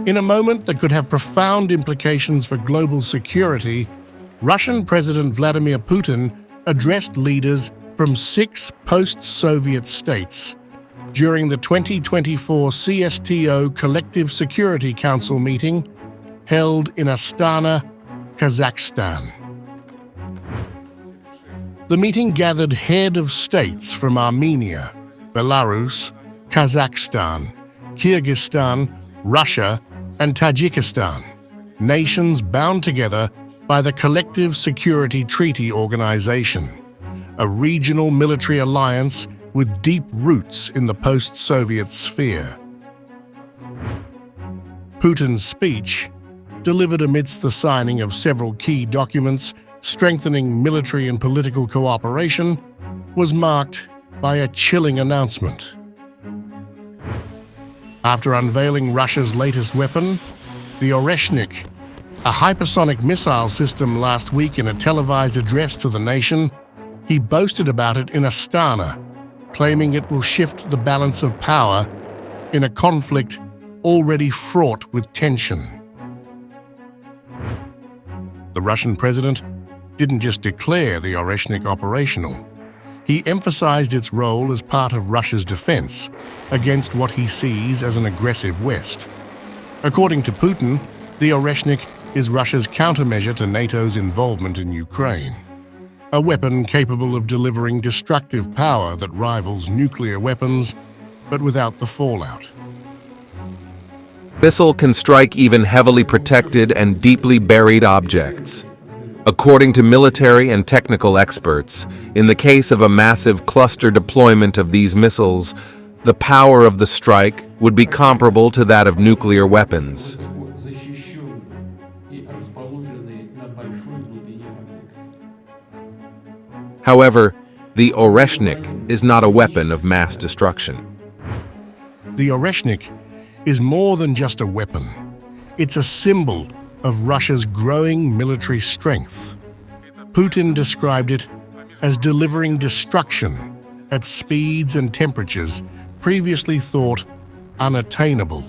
In a moment that could have profound implications for global security, Russian President Vladimir Putin addressed leaders from 6 post-Soviet states during the 2024 CSTO Collective Security Council meeting held in Astana, Kazakhstan. The meeting gathered head of states from Armenia, Belarus, Kazakhstan, Kyrgyzstan, Russia, and Tajikistan, nations bound together by the Collective Security Treaty Organization, a regional military alliance with deep roots in the post-Soviet sphere. Putin's speech, delivered amidst the signing of several key documents strengthening military and political cooperation, was marked by a chilling announcement. After unveiling Russia's latest weapon, the Oreshnik, a hypersonic missile system, last week in a televised address to the nation, he boasted about it in Astana, claiming it will shift the balance of power in a conflict already fraught with tension. The Russian president didn't just declare the Oreshnik operational. He emphasized its role as part of Russia's defense against what he sees as an aggressive West. According to Putin, the Oreshnik is Russia's countermeasure to NATO's involvement in Ukraine, a weapon capable of delivering destructive power that rivals nuclear weapons, but without the fallout. Missile can strike even heavily protected and deeply buried objects. According to military and technical experts, in the case of a massive cluster deployment of these missiles, the power of the strike would be comparable to that of nuclear weapons. However, the Oreshnik is not a weapon of mass destruction. The Oreshnik is more than just a weapon. It's a symbol of Russia's growing military strength. Putin described it as delivering destruction at speeds and temperatures previously thought unattainable.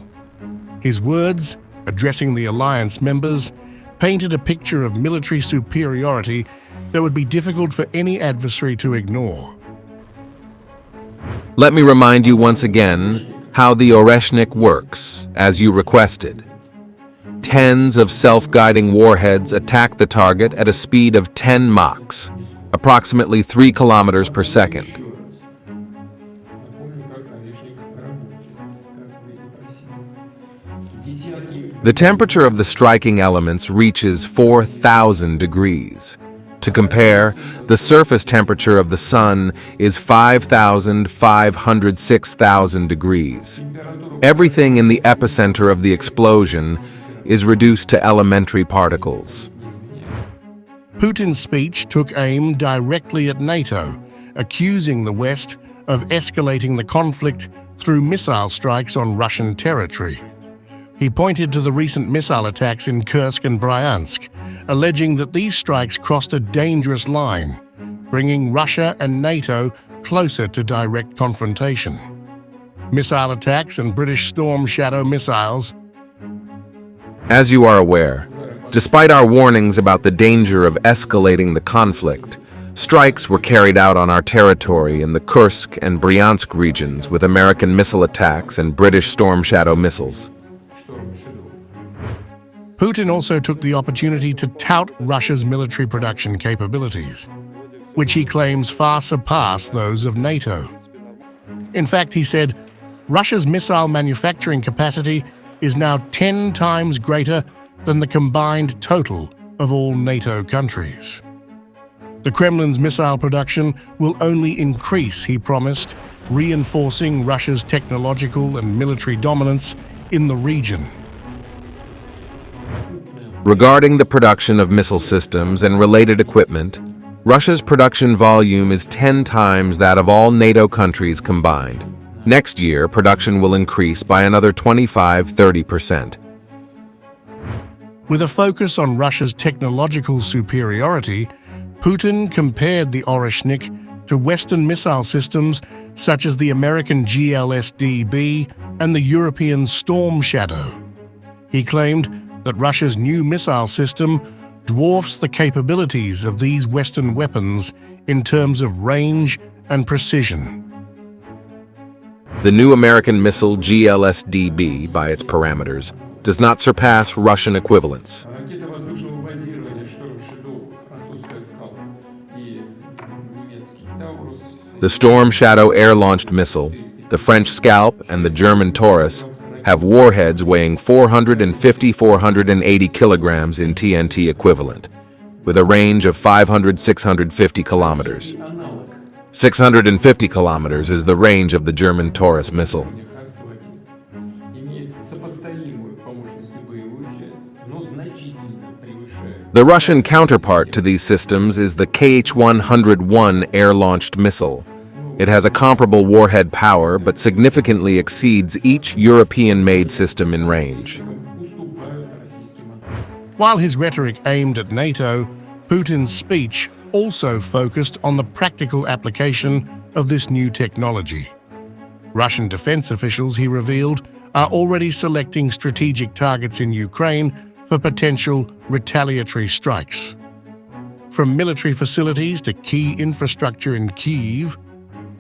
His words, addressing the alliance members, painted a picture of military superiority that would be difficult for any adversary to ignore. Let me remind you once again how the Oreshnik works, as you requested. Tens of self-guiding warheads attack the target at a speed of 10 Machs, approximately 3 kilometers per second. The temperature of the striking elements reaches 4,000 degrees. To compare, the surface temperature of the Sun is 5,506,000 degrees. Everything in the epicenter of the explosion is reduced to elementary particles. Putin's speech took aim directly at NATO, accusing the West of escalating the conflict through missile strikes on Russian territory. He pointed to the recent missile attacks in Kursk and Bryansk, alleging that these strikes crossed a dangerous line, bringing Russia and NATO closer to direct confrontation. Missile attacks and British Storm Shadow missiles. As you are aware, despite our warnings about the danger of escalating the conflict, strikes were carried out on our territory in the Kursk and Bryansk regions with American missile attacks and British Storm Shadow missiles. Putin also took the opportunity to tout Russia's military production capabilities, which he claims far surpass those of NATO. In fact, he said, Russia's missile manufacturing capacity is now 10 times greater than the combined total of all NATO countries. The Kremlin's missile production will only increase, he promised, reinforcing Russia's technological and military dominance in the region. Regarding the production of missile systems and related equipment, Russia's production volume is 10 times that of all NATO countries combined. Next year, production will increase by another 25–30%. With a focus on Russia's technological superiority, Putin compared the Oreshnik to Western missile systems such as the American GLSDB and the European Storm Shadow. He claimed that Russia's new missile system dwarfs the capabilities of these Western weapons in terms of range and precision. The new American missile GLSDB, by its parameters, does not surpass Russian equivalents. The Storm Shadow air-launched missile, the French Scalp, and the German Taurus have warheads weighing 450-480 kilograms in TNT equivalent, with a range of 500-650 kilometers. 650 kilometers is the range of the German Taurus missile. The Russian counterpart to these systems is the Kh-101 air-launched missile. It has a comparable warhead power but significantly exceeds each European-made system in range. While his rhetoric aimed at NATO, Putin's speech also focused on the practical application of this new technology. Russian defense officials, he revealed, are already selecting strategic targets in Ukraine for potential retaliatory strikes. From military facilities to key infrastructure in Kyiv,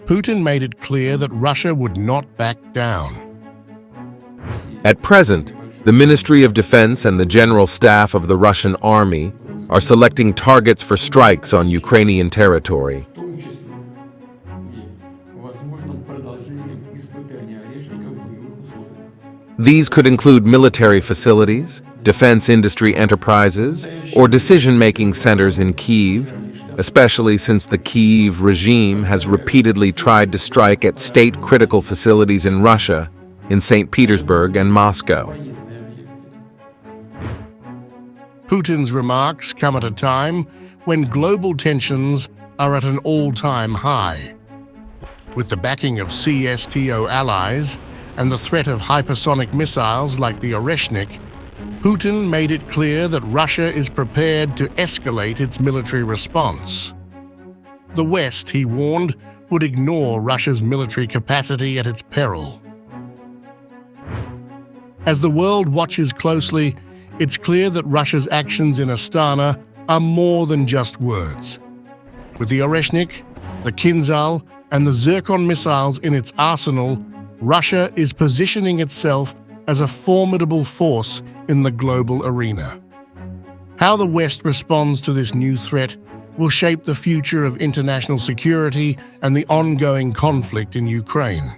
Putin made it clear that Russia would not back down. At present, the Ministry of Defense and the General Staff of the Russian Army are selecting targets for strikes on Ukrainian territory. These could include military facilities, defense industry enterprises, or decision-making centers in Kyiv, especially since the Kyiv regime has repeatedly tried to strike at state-critical facilities in Russia, in St. Petersburg and Moscow. Putin's remarks come at a time when global tensions are at an all-time high. With the backing of CSTO allies and the threat of hypersonic missiles like the Oreshnik, Putin made it clear that Russia is prepared to escalate its military response. The West, he warned, would ignore Russia's military capacity at its peril. As the world watches closely, it's clear that Russia's actions in Astana are more than just words. With the Oreshnik, the Kinzhal, and the Zircon missiles in its arsenal, Russia is positioning itself as a formidable force in the global arena. How the West responds to this new threat will shape the future of international security and the ongoing conflict in Ukraine.